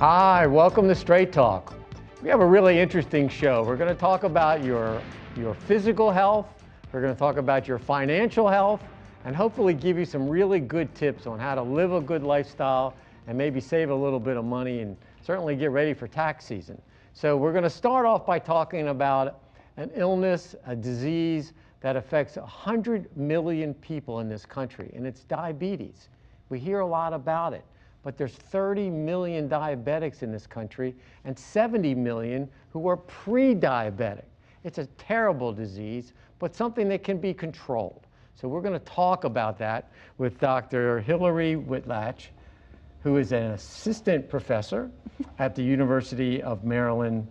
Hi, welcome to Straight Talk. We have a really interesting show. We're going to talk about your physical health, we're going to talk about your financial health, and hopefully give you some really good tips on how to live a good lifestyle and maybe save a little bit of money and certainly get ready for tax season. So we're going to start off by talking about an illness, a disease that affects 100 million people in this country, and it's diabetes. We hear a lot about it. But there's 30 million diabetics in this country and 70 million who are pre-diabetic. It's a terrible disease, but something that can be controlled. So we're going to talk about that with Dr. Hillary Whitlatch, who is an assistant professor at the University of Maryland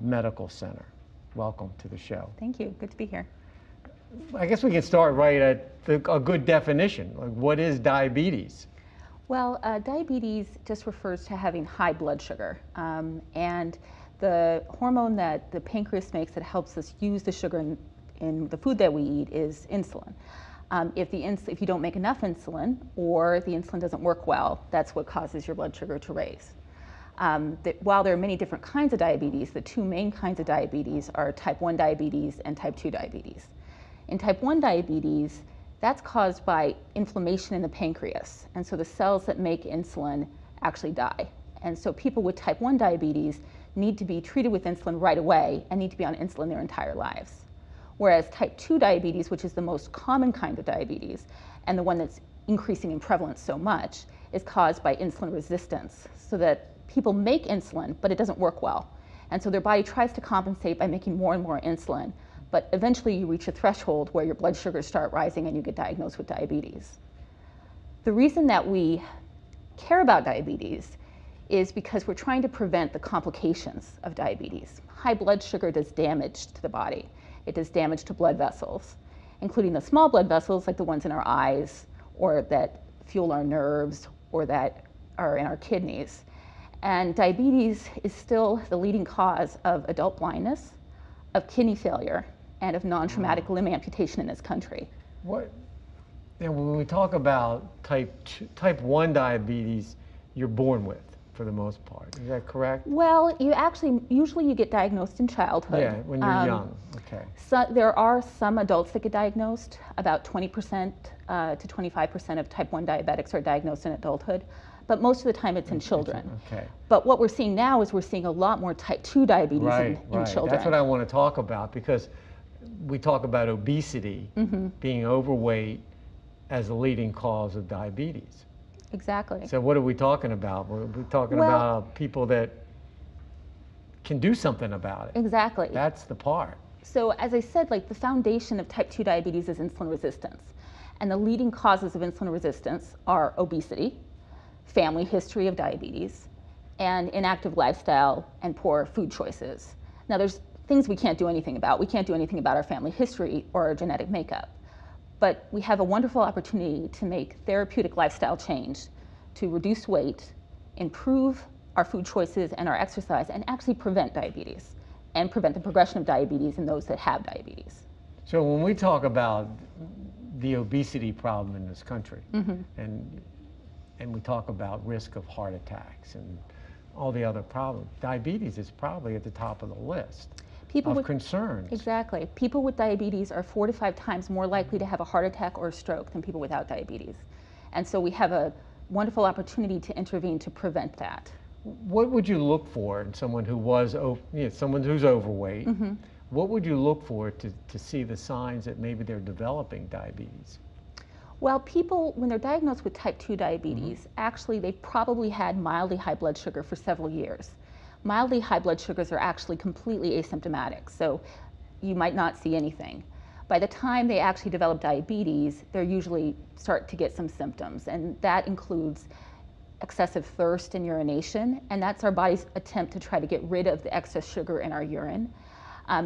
Medical Center. Welcome to the show. Thank you. Good to be here. I guess we can start right at a good definition. Like, what is diabetes? Well, diabetes just refers to having high blood sugar, and the hormone that the pancreas makes that helps us use the sugar in the food that we eat is insulin. If you don't make enough insulin or the insulin doesn't work well, that's what causes your blood sugar to raise. While there are many different kinds of diabetes, the two main kinds of diabetes are type 1 diabetes and type 2 diabetes. In type 1 diabetes, that's caused by inflammation in the pancreas. And so the cells that make insulin actually die. And so people with type 1 diabetes need to be treated with insulin right away and need to be on insulin their entire lives. Whereas type 2 diabetes, which is the most common kind of diabetes and the one that's increasing in prevalence so much, is caused by insulin resistance. So that people make insulin, but it doesn't work well. And so their body tries to compensate by making more and more insulin. But eventually you reach a threshold where your blood sugars start rising and you get diagnosed with diabetes. The reason that we care about diabetes is because we're trying to prevent the complications of diabetes. High blood sugar does damage to the body. It does damage to blood vessels, including the small blood vessels like the ones in our eyes or that fuel our nerves or that are in our kidneys. And diabetes is still the leading cause of adult blindness, of kidney failure, and of non-traumatic limb amputation in this country. When we talk about type 1 diabetes, you're born with, for the most part. Is that correct? Well, usually you get diagnosed in childhood. Yeah, when you're young, okay. So there are some adults that get diagnosed. About 20% to 25% of type 1 diabetics are diagnosed in adulthood, but most of the time it's in children. Okay. But what we're seeing now is we're seeing a lot more type 2 diabetes in children. That's what I want to talk about, because we talk about obesity, being overweight as a leading cause of diabetes. Exactly. So what are we talking about? We're talking about people that can do something about it. Exactly. That's the part. So as I said, like, the foundation of type 2 diabetes is insulin resistance. And the leading causes of insulin resistance are obesity, family history of diabetes, and inactive lifestyle and poor food choices. Now, there's things we can't do anything about. We can't do anything about our family history or our genetic makeup. But we have a wonderful opportunity to make therapeutic lifestyle change, to reduce weight, improve our food choices and our exercise, and actually prevent diabetes and prevent the progression of diabetes in those that have diabetes. So when we talk about the obesity problem in this country, and we talk about risk of heart attacks and all the other problems, diabetes is probably at the top of the list of concerns. Exactly. People with diabetes are 4 to 5 times more likely to have a heart attack or a stroke than people without diabetes. And so we have a wonderful opportunity to intervene to prevent that. What would you look for in someone who someone who's overweight? What would you look for to see the signs that maybe they're developing diabetes? Well, people, when they're diagnosed with type 2 diabetes, actually they've probably had mildly high blood sugar for several years. Mildly high blood sugars are actually completely asymptomatic, so you might not see anything. By the time they actually develop diabetes, they usually start to get some symptoms, and that includes excessive thirst and urination, and that's our body's attempt to try to get rid of the excess sugar in our urine.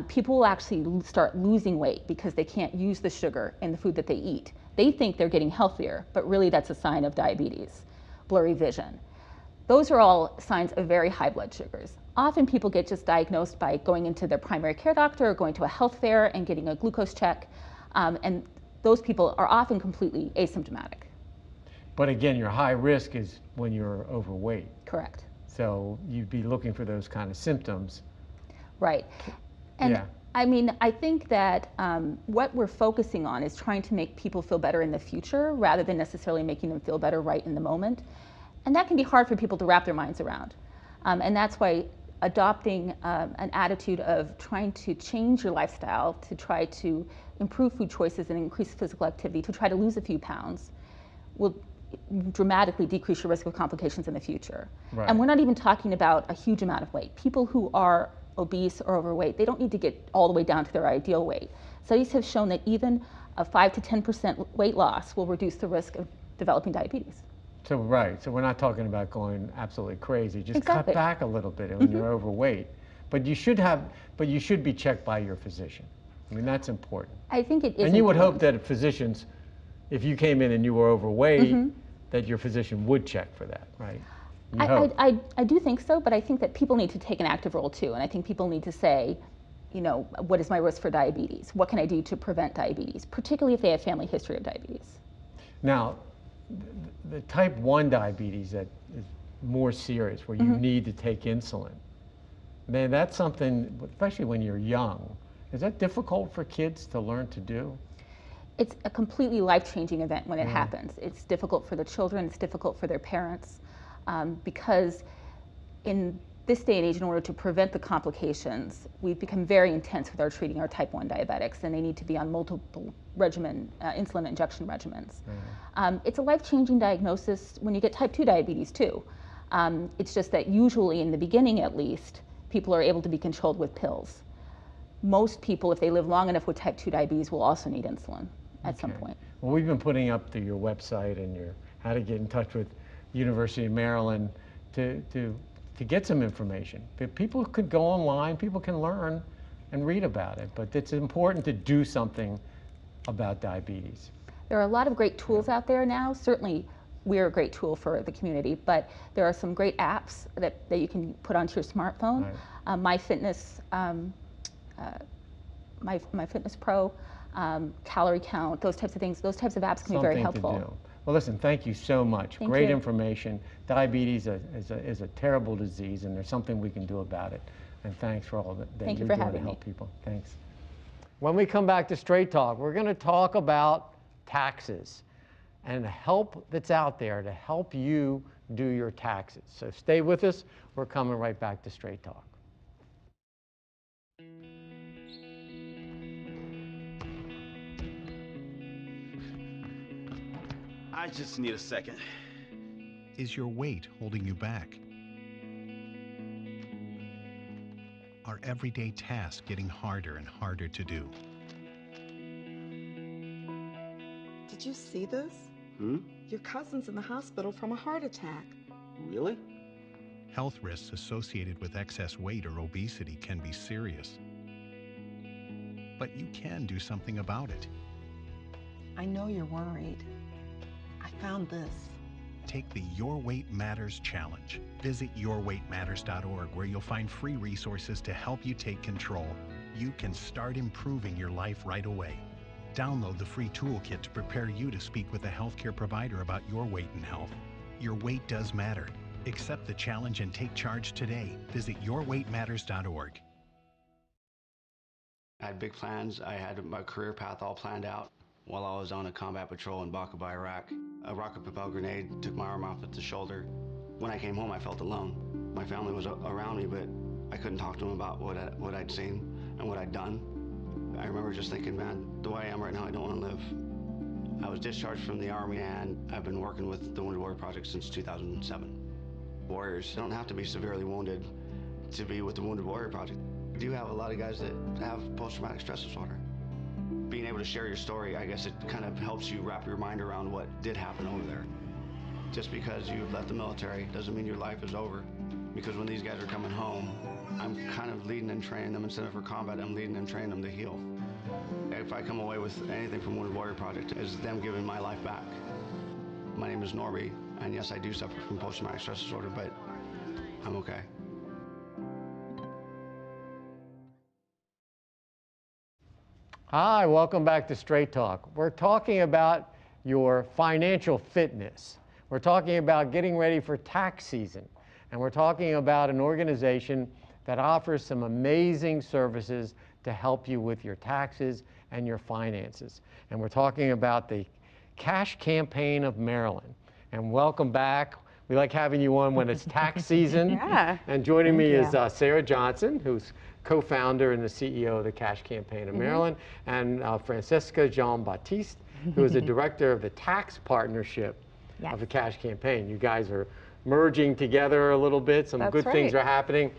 People will actually start losing weight because they can't use the sugar in the food that they eat. They think they're getting healthier, but really that's a sign of diabetes. Blurry vision. Those are all signs of very high blood sugars. Often people get just diagnosed by going into their primary care doctor or going to a health fair and getting a glucose check, and those people are often completely asymptomatic. But again, your high risk is when you're overweight. Correct. So you'd be looking for those kind of symptoms. Right. And yeah. I mean, I think that what we're focusing on is trying to make people feel better in the future rather than necessarily making them feel better right in the moment. And that can be hard for people to wrap their minds around. And that's why adopting an attitude of trying to change your lifestyle, to try to improve food choices and increase physical activity, to try to lose a few pounds, will dramatically decrease your risk of complications in the future. Right. And we're not even talking about a huge amount of weight. People who are obese or overweight, they don't need to get all the way down to their ideal weight. Studies have shown that even a 5 to 10% weight loss will reduce the risk of developing diabetes. So right, so we're not talking about going absolutely crazy. Just Exactly. cut back a little bit when you're overweight. But you should be checked by your physician. I mean, that's important. I think it is. And you would hope that physicians, if you came in and you were overweight, that your physician would check for that, right? I do think so, but I think that people need to take an active role too. And I think people need to say, you know, what is my risk for diabetes? What can I do to prevent diabetes, particularly if they have family history of diabetes? Now, the type 1 diabetes that is more serious, where you need to take insulin, man, that's something, especially when you're young, is that difficult for kids to learn to do? It's a completely life-changing event when it happens. It's difficult for the children, it's difficult for their parents, because in this day and age, in order to prevent the complications, we've become very intense with our treating our type 1 diabetics, and they need to be on multiple insulin injection regimens. It's a life-changing diagnosis when you get type 2 diabetes too. It's just that usually in the beginning at least, people are able to be controlled with pills. Most people, if they live long enough with type 2 diabetes, will also need insulin at some point. Well, we've been putting up to your website and your how to get in touch with University of Maryland to get some information. People could go online, people can learn and read about it, but it's important to do something about diabetes. There are a lot of great tools out there now. Certainly, we're a great tool for the community, but there are some great apps that you can put onto your smartphone. MyFitnessPro, Calorie Count, those types of things, those types of apps can be very helpful. To do. Well, listen, thank you so much. Great information. Diabetes is a terrible disease, and there's something we can do about it. And thanks for all that you're doing to help people. Thanks. When we come back to Straight Talk, we're going to talk about taxes and the help that's out there to help you do your taxes. So stay with us. We're coming right back to Straight Talk. I just need a second. Is your weight holding you back? Are everyday tasks getting harder and harder to do? Did you see this? Your cousin's in the hospital from a heart attack. Really? Health risks associated with excess weight or obesity can be serious. But you can do something about it. I know you're worried. I found this. Take the Your Weight Matters Challenge. Visit yourweightmatters.org, where you'll find free resources to help you take control. You can start improving your life right away. Download the free toolkit to prepare you to speak with a healthcare provider about your weight and health. Your weight does matter. Accept the challenge and take charge today. Visit yourweightmatters.org. I had big plans. I had my career path all planned out. While I was on a combat patrol in Baqaba, Iraq, a rocket-propelled grenade took my arm off at the shoulder. When I came home, I felt alone. My family was around me, but I couldn't talk to them about what I'd seen and what I'd done. I remember just thinking, man, the way I am right now, I don't want to live. I was discharged from the Army, and I've been working with the Wounded Warrior Project since 2007. Warriors don't have to be severely wounded to be with the Wounded Warrior Project. We do have a lot of guys that have post-traumatic stress disorder. Being able to share your story, I guess it kind of helps you wrap your mind around what did happen over there. Just because you've left the military doesn't mean your life is over. Because when these guys are coming home, I'm kind of leading and training them. Instead of for combat, I'm leading and training them to heal. If I come away with anything from Wounded Warrior Project, it's them giving my life back. My name is Norby, and yes, I do suffer from post-traumatic stress disorder, but I'm okay. Hi, welcome back to Straight Talk. We're talking about your financial fitness. We're talking about getting ready for tax season. And we're talking about an organization that offers some amazing services to help you with your taxes and your finances. And we're talking about the Cash Campaign of Maryland. And welcome back. We like having you on when it's tax season. Yeah. And joining me is Sarah Johnson, who's co-founder and the CEO of the Cash Campaign of Maryland, and Francesca Jean-Baptiste, who is the director of the tax partnership of the Cash Campaign. You guys are merging together a little bit. Some good things are happening.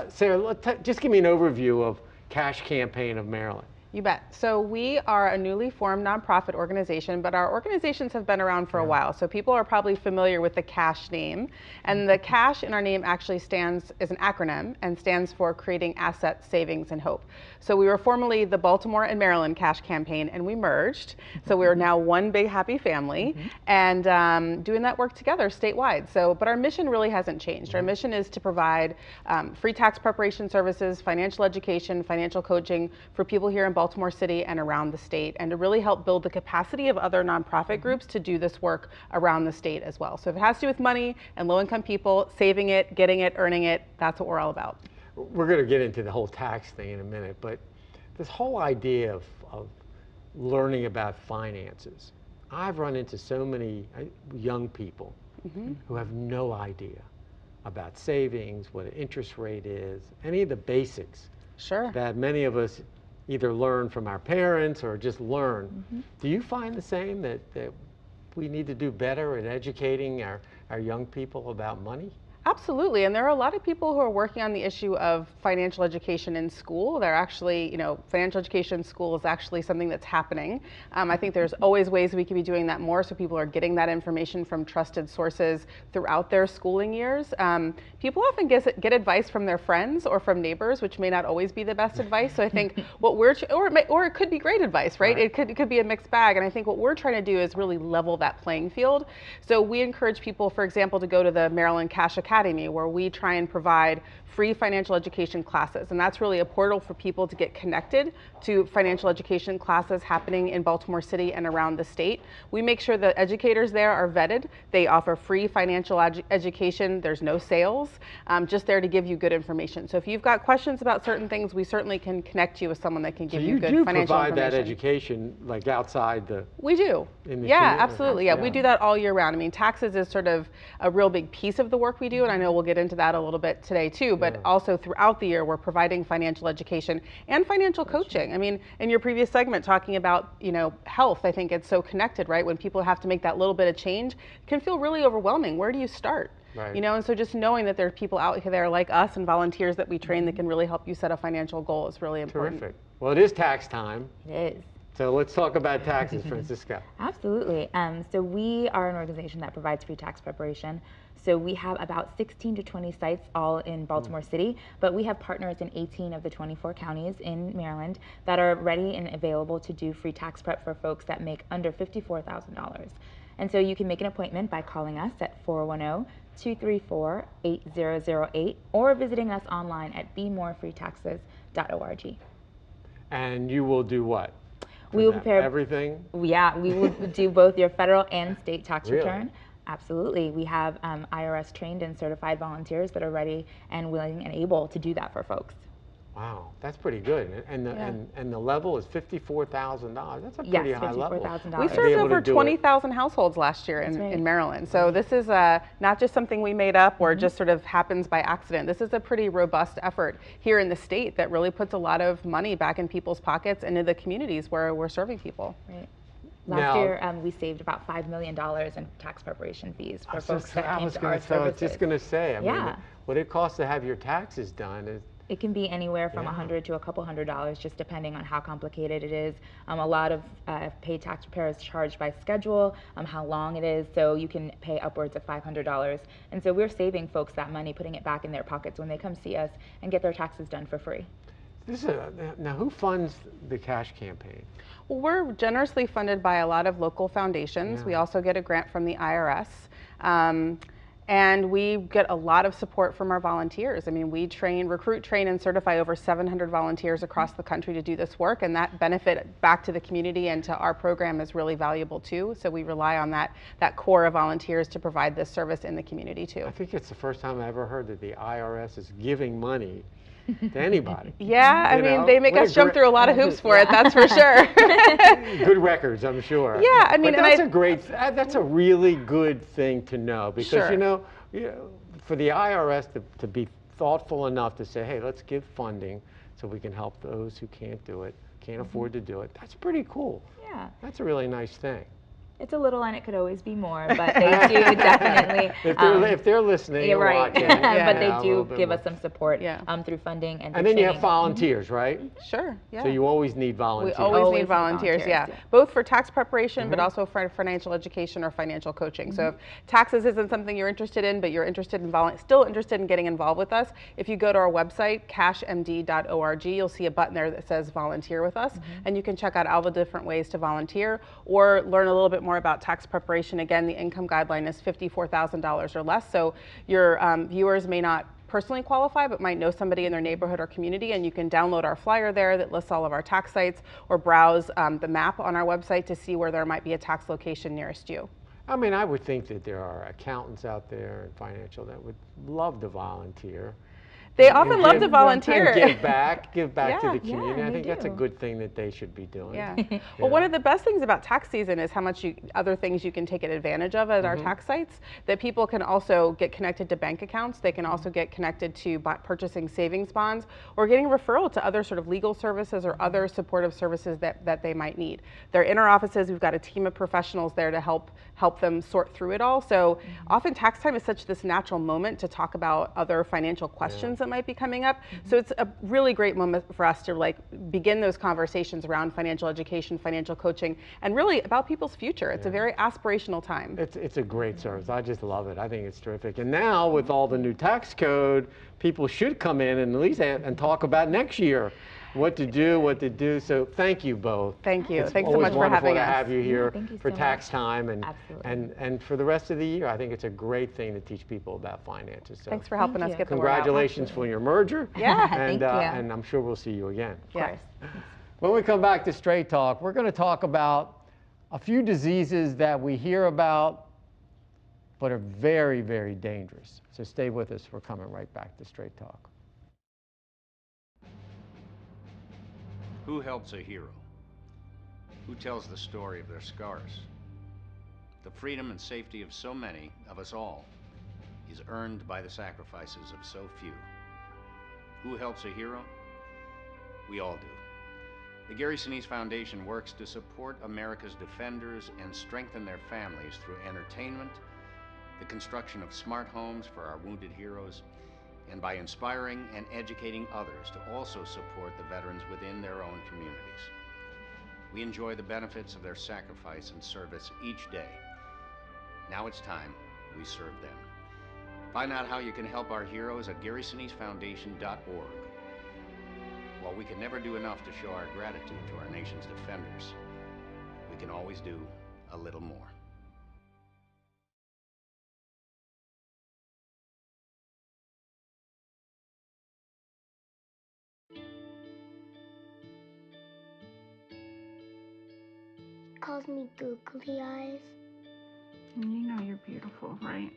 Sarah, just give me an overview of Cash Campaign of Maryland. You bet. So we are a newly formed nonprofit organization, but our organizations have been around for a while. So people are probably familiar with the CASH name. And the CASH in our name actually is an acronym and stands for Creating Assets, Savings, and Hope. So we were formerly the Baltimore and Maryland Cash Campaign, and we merged. So we are now one big happy family and doing that work together statewide. So, but our mission really hasn't changed. Our mission is to provide free tax preparation services, financial education, financial coaching for people here in Baltimore City and around the state, and to really help build the capacity of other nonprofit groups to do this work around the state as well. So if it has to do with money and low-income people, saving it, getting it, earning it, that's what we're all about. We're going to get into the whole tax thing in a minute, but this whole idea of learning about finances. I've run into so many young people who have no idea about savings, what an interest rate is, any of the basics that many of us either learn from our parents or just learn. Do you find the same, that we need to do better at educating our young people about money? Absolutely, and there are a lot of people who are working on the issue of financial education in school. They're actually, financial education in school is actually something that's happening. I think there's always ways we could be doing that more, so people are getting that information from trusted sources throughout their schooling years. People often get advice from their friends or from neighbors, which may not always be the best advice. So I think what or it could be great advice, right? It could be a mixed bag, and I think what we're trying to do is really level that playing field. So we encourage people, for example, to go to the Maryland Cash Academy, where we try and provide free financial education classes. And that's really a portal for people to get connected to financial education classes happening in Baltimore City and around the state. We make sure the educators there are vetted. They offer free financial education. There's no sales, just there to give you good information. So if you've got questions about certain things, we certainly can connect you with someone that can give you good financial information. So you do provide that education like outside the... We do. Yeah, absolutely. Yeah, we do that all year round. I mean, taxes is sort of a real big piece of the work we do, and I know we'll get into that a little bit today too, but also throughout the year we're providing financial education and financial coaching. I mean, in your previous segment talking about, health, I think it's so connected, right? When people have to make that little bit of change, it can feel really overwhelming. Where do you start? Right. And so just knowing that there are people out there like us and volunteers that we train that can really help you set a financial goal is really important. Terrific. Well, it is tax time. It is. So let's talk about taxes, Francisca. Absolutely. So we are an organization that provides free tax preparation. So we have about 16 to 20 sites all in Baltimore City, but we have partners in 18 of the 24 counties in Maryland that are ready and available to do free tax prep for folks that make under $54,000. And so you can make an appointment by calling us at 410-234-8008 or visiting us online at bemorefreetaxes.org. And you will do what? We will prepare everything? Yeah, we will do both your federal and state tax return. Absolutely. We have IRS trained and certified volunteers that are ready and willing and able to do that for folks. Wow, that's pretty good. And the level is $54,000. That's a pretty high level. We served over 20,000 households last year in Maryland. So this is not just something we made up or just sort of happens by accident. This is a pretty robust effort here in the state that really puts a lot of money back in people's pockets and in the communities where we're serving people. Right. Last year, we saved about $5 million in tax preparation fees for folks that came to our services. I was just going to say, I mean, what it costs to have your taxes done is... It can be anywhere from $100 to a couple $100, just depending on how complicated it is. A lot of paid tax preparers charge by schedule, how long it is, so you can pay upwards of $500. And so we're saving folks that money, putting it back in their pockets when they come see us and get their taxes done for free. Now, who funds the Cash Campaign? Well, we're generously funded by a lot of local foundations. We also get a grant from the IRS. And we get a lot of support from our volunteers. I mean, we recruit, train, and certify over 700 volunteers across the country to do this work, and that benefit back to the community and to our program is really valuable too. So we rely on that core of volunteers to provide this service in the community too. I think it's the first time I ever heard that the IRS is giving money to anybody. Yeah, I mean, they make us jump through a lot of hoops for it, that's for sure. Good records, I'm sure. Yeah, I mean, but that's a really good thing to know, because sure. you know, for the IRS to be thoughtful enough to say, hey, let's give funding so we can help those who can't do it, can't afford to do it. That's pretty cool. Yeah. That's a really nice thing. It's a little, and it could always be more, but they do definitely. If they're listening, you're right. watching, but they do give us some support through funding and then you have volunteers, right? Sure. Yeah. So you always need volunteers. We always need volunteers. Yeah. Both for tax preparation, but also for financial education or financial coaching. So if taxes isn't something you're interested in, but you're interested in still interested in getting involved with us, if you go to our website, cashmd.org, you'll see a button there that says volunteer with us, and you can check out all the different ways to volunteer or learn a little bit more about tax preparation. Again, the income guideline is $54,000 or less, so your viewers may not personally qualify but might know somebody in their neighborhood or community, and you can download our flyer there that lists all of our tax sites or browse the map on our website to see where there might be a tax location nearest you. I mean, I would think that there are accountants out there and financial that would love to volunteer. They often love to volunteer. And give back to the community. Yeah, I think that's a good thing that they should be doing. Yeah. Well, one of the best things about tax season is how much other things you can take advantage of at our tax sites, that people can also get connected to bank accounts. They can also get connected to purchasing savings bonds or getting referral to other sort of legal services or other supportive services that they might need. They're in our offices. We've got a team of professionals there to help them sort through it all. So often tax time is such this natural moment to talk about other financial questions that might be coming up. So it's a really great moment for us to begin those conversations around financial education, financial coaching, and really about people's future. It's a very aspirational time. It's a great service. I just love it. I think it's terrific. And now with all the new tax code, people should come in and at least and talk about next year. What to do. So thank you both. Thank you. It's Thanks so much for having us. to have you here for so tax time and for the rest of the year. I think it's a great thing to teach people about finances. So thanks for helping us get the word out. Congratulations for your merger. Yeah, thank you. And I'm sure we'll see you again. Of course. When we come back to Straight Talk, we're going to talk about a few diseases that we hear about but are very, very dangerous. So stay with us. We're coming right back to Straight Talk. Who helps a hero? Who tells the story of their scars? The freedom and safety of so many, of us all, is earned by the sacrifices of so few. Who helps a hero? We all do. The Gary Sinise Foundation works to support America's defenders and strengthen their families through entertainment, the construction of smart homes for our wounded heroes, and by inspiring and educating others to also support the veterans within their own communities. We enjoy the benefits of their sacrifice and service each day. Now it's time we serve them. Find out how you can help our heroes at GarySiniseFoundation.org. While we can never do enough to show our gratitude to our nation's defenders, we can always do a little more. Calls me googly eyes. You know you're beautiful, right?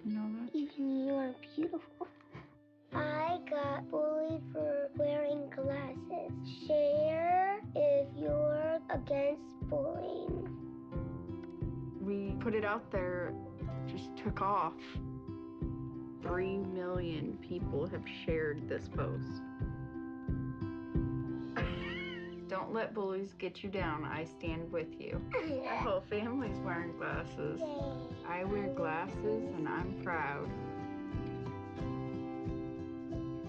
You know that? Even you are beautiful. I got bullied for wearing glasses. Share if you're against bullying. We put it out there, just took off. 3 million people have shared this post. Don't let bullies get you down. I stand with you. Our whole family's wearing glasses. I wear glasses and I'm proud.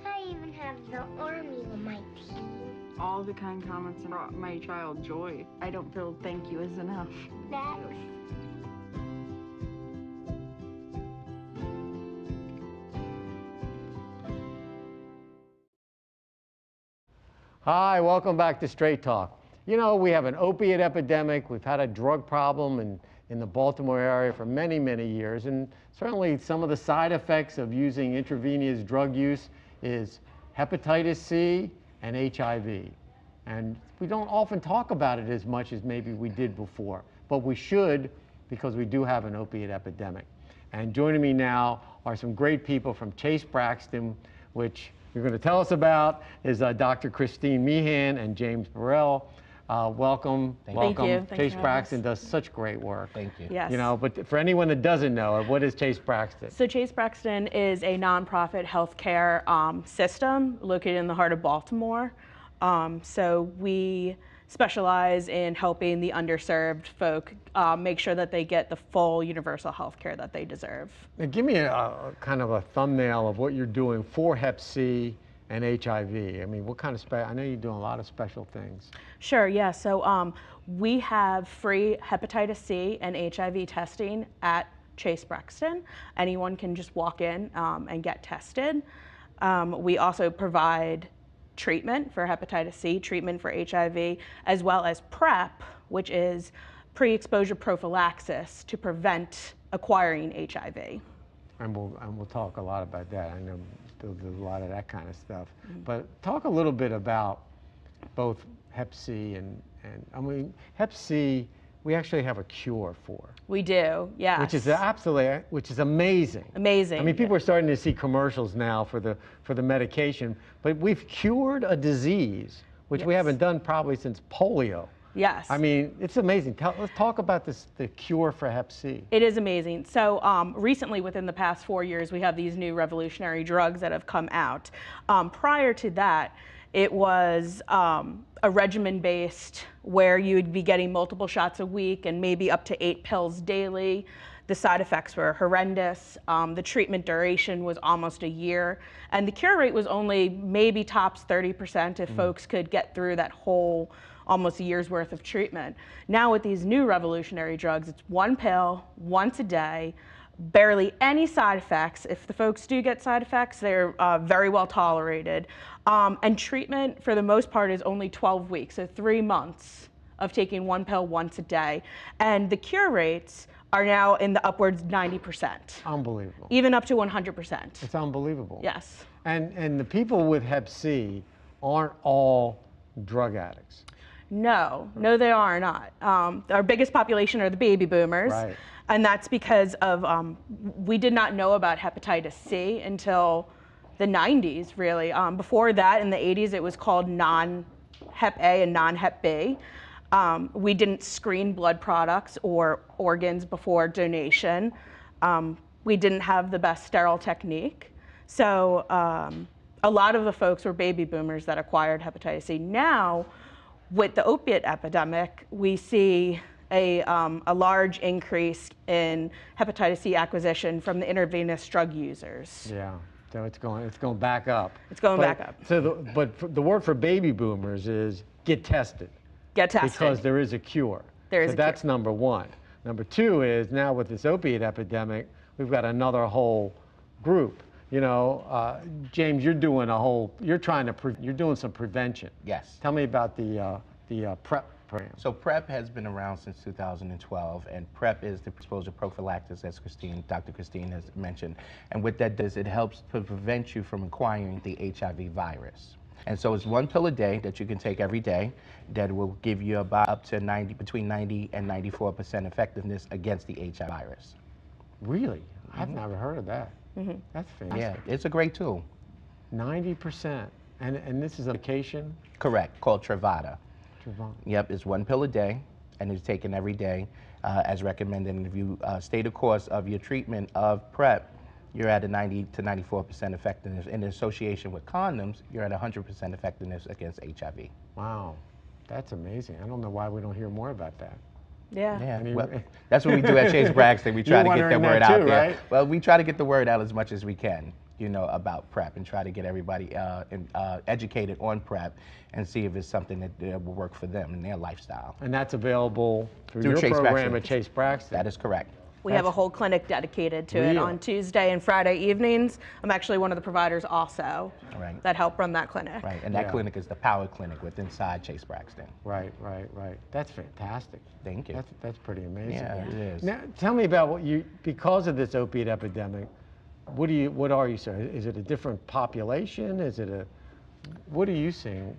I even have the army on my team. All the kind comments brought my child joy. I don't feel thank you is enough. Next. Hi, welcome back to Straight Talk. You know, we have an opiate epidemic. We've had a drug problem in the Baltimore area for many, many years. And certainly some of the side effects of using intravenous drug use is hepatitis C and HIV. And we don't often talk about it as much as maybe we did before, but we should, because we do have an opiate epidemic. And joining me now are some great people from Chase Brexton, which you're going to tell us about, is Dr. Christine Meehan and James Burrell. Welcome. Welcome. Thank you. Chase Brexton does such great work. Thank you. You know, but for anyone that doesn't know, what is Chase Brexton? So Chase Brexton is a nonprofit healthcare system located in the heart of Baltimore. So we specialize in helping the underserved folk make sure that they get the full universal health care that they deserve. Now give me a kind of a thumbnail of what you're doing for Hep C and HIV. I mean, what kind of I know you're doing a lot of special things. Sure, yeah. So we have free hepatitis C and HIV testing at Chase Brexton. Anyone can just walk in and get tested. We also provide treatment for hepatitis C, treatment for HIV, as well as PrEP, which is pre-exposure prophylaxis to prevent acquiring HIV. And we'll talk a lot about that. I know there's a lot of that kind of stuff. But talk a little bit about both Hep C and I mean, Hep C, we actually have a cure for. We do, yes. Which is amazing. Amazing. I mean, people are starting to see commercials now for the medication, but we've cured a disease, which we haven't done probably since polio. Yes. I mean, it's amazing. Let's talk about the cure for Hep C. It is amazing. So recently, within the past 4 years, we have these new revolutionary drugs that have come out. Prior to that, it was a regimen-based where you would be getting multiple shots a week and maybe up to 8 pills daily. The side effects were horrendous. The treatment duration was almost a year. And the cure rate was only maybe tops 30% if folks could get through that whole almost a year's worth of treatment. Now with these new revolutionary drugs, it's 1 pill, once a day, barely any side effects. If the folks do get side effects, they're very well tolerated. And treatment, for the most part, is only 12 weeks, so 3 months of taking 1 pill once a day. And the cure rates are now in the upwards 90%. Unbelievable. Even up to 100%. It's unbelievable. Yes. And the people with Hep C aren't all drug addicts. No, they are not. Our biggest population are the baby boomers. Right. And that's because of, we did not know about hepatitis C until the 90s, really. Before that, in the 80s, it was called non-Hep A and non-Hep B. We didn't screen blood products or organs before donation. We didn't have the best sterile technique. So a lot of the folks were baby boomers that acquired hepatitis C. Now, with the opiate epidemic, we see a large increase in hepatitis C acquisition from the intravenous drug users. Yeah, so it's going back up. It's going back up. So, the word for baby boomers is get tested. Get tested. Because there is a cure. There is so a that's cure. number one. Number two is now with this opiate epidemic, we've got another whole group. You know, James, you're doing some prevention. Yes. Tell me about the PrEP program. So PrEP has been around since 2012, and PrEP is the exposure prophylaxis, as Dr. Christine has mentioned. And what that does, it helps to prevent you from acquiring the HIV virus. And so it's 1 pill a day that you can take every day that will give you about up to between 90 and 94% effectiveness against the HIV virus. Really? I've never heard of that. That's fantastic. Yeah, it's a great tool. 90%. And this is a medication? Correct, called Truvada. Truvada. Yep, it's 1 pill a day, and it's taken every day as recommended. And if you stay the course of your treatment of PrEP, you're at a 90 to 94% effectiveness. In association with condoms, you're at 100% effectiveness against HIV. Wow, that's amazing. I don't know why we don't hear more about that. Yeah. Yeah, well, that's what we do at Chase Brexton. We try to get the word out there. Right? Well, we try to get the word out as much as we can, you know, about PrEP, and try to get everybody educated on PrEP and see if it's something that will work for them and their lifestyle. And that's available through your Chase program Brexton. at Chase Brexton. That is correct. We have a whole clinic dedicated to it on Tuesday and Friday evenings. I'm actually one of the providers also that help run that clinic. Right, and that clinic is the Power Clinic inside Chase Braxton. Right. That's fantastic. Thank you. That's pretty amazing. Yeah, it is. Now, tell me about because of this opiate epidemic, what are you saying? Is it a different population? What are you seeing?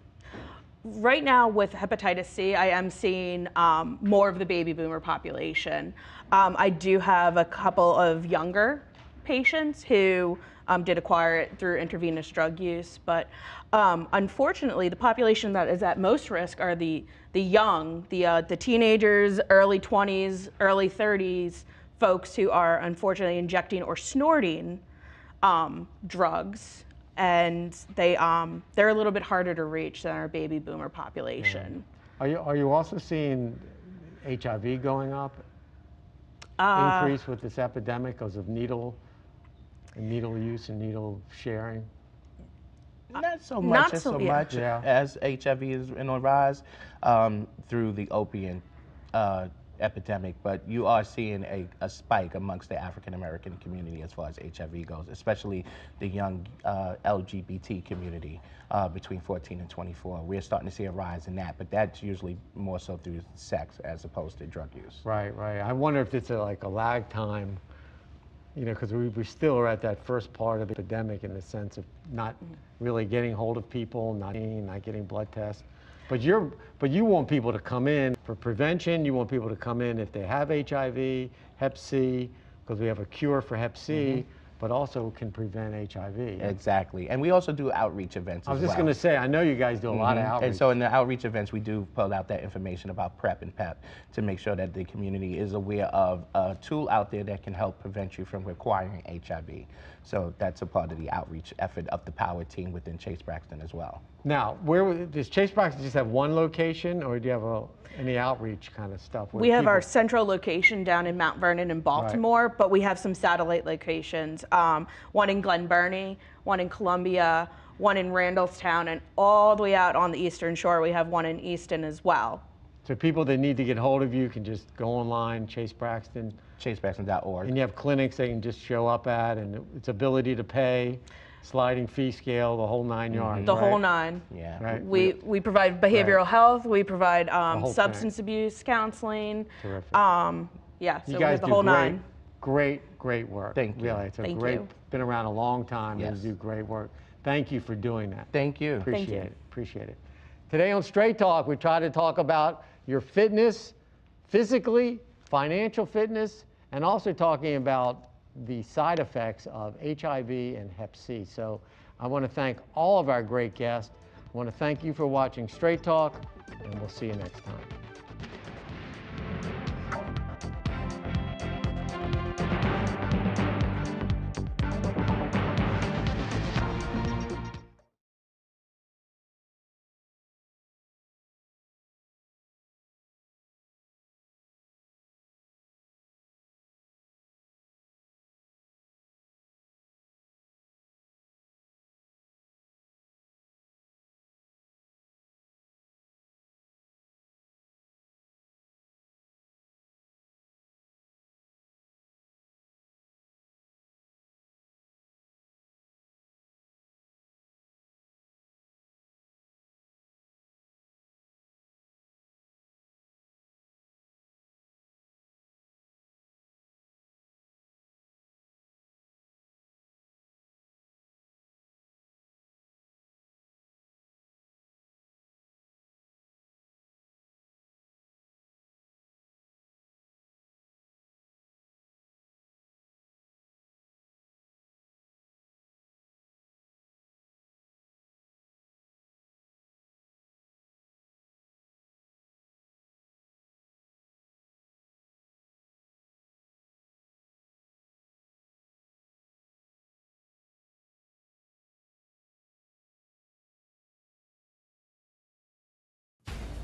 Right now with hepatitis C, I am seeing more of the baby boomer population. I do have a couple of younger patients who did acquire it through intravenous drug use, but unfortunately the population that is at most risk are the young, the teenagers, early 20s, early 30s, folks who are unfortunately injecting or snorting drugs. And they're a little bit harder to reach than our baby boomer population. Yeah. Are you also seeing HIV going up? Increase with this epidemic because of needle use and needle sharing? Not so much as HIV is on the rise through the opiate epidemic, but you are seeing a spike amongst the African American community as far as HIV goes, especially the young LGBT community between 14 and 24. We're starting to see a rise in that, but that's usually more so through sex as opposed to drug use. Right. I wonder if it's like a lag time, because we still are at that first part of the epidemic in the sense of not really getting hold of people, not getting blood tests. But you want people to come in for prevention. You want people to come in if they have HIV, Hep C, because we have a cure for Hep C, but also can prevent HIV. Exactly, and we also do outreach events. I was just going to say, I know you guys do a lot of outreach. And so in the outreach events, we do pull out that information about PrEP and PEP to make sure that the community is aware of a tool out there that can help prevent you from acquiring HIV. So that's a part of the outreach effort of the Power team within Chase Braxton as well. Now, does Chase Braxton just have one location, or do you have any outreach kind of stuff? We have our central location down in Mount Vernon in Baltimore, but we have some satellite locations, one in Glen Burnie, one in Columbia, one in Randallstown, and all the way out on the Eastern Shore, we have one in Easton as well. So people that need to get hold of you can just go online, Chase Braxton. ChaseBraxton.org. And you have clinics they can just show up at, and its ability to pay, sliding fee scale, the whole 9 yards. The whole 9. Yeah. Right. We provide behavioral health. We provide substance abuse counseling. Terrific. Yeah. So you we guys have the do whole 9. Great work. Thank you. Really, it's been around a long time. Yes. And you do great work. Thank you for doing that. Thank you. Appreciate it. Today on Straight Talk, we try to talk about your fitness, physically, financial fitness, and also talking about the side effects of HIV and Hep C. So I want to thank all of our great guests. I want to thank you for watching Straight Talk, and we'll see you next time.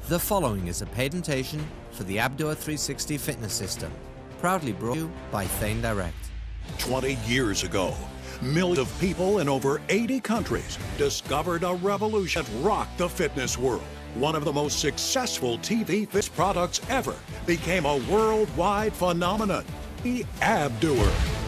The following is a patentation for the Abdur 360 fitness system, proudly brought to you by Thane Direct. 20 years ago, millions of people in over 80 countries discovered a revolution that rocked the fitness world. One of the most successful TV fitness products ever became a worldwide phenomenon. The Ab Doer.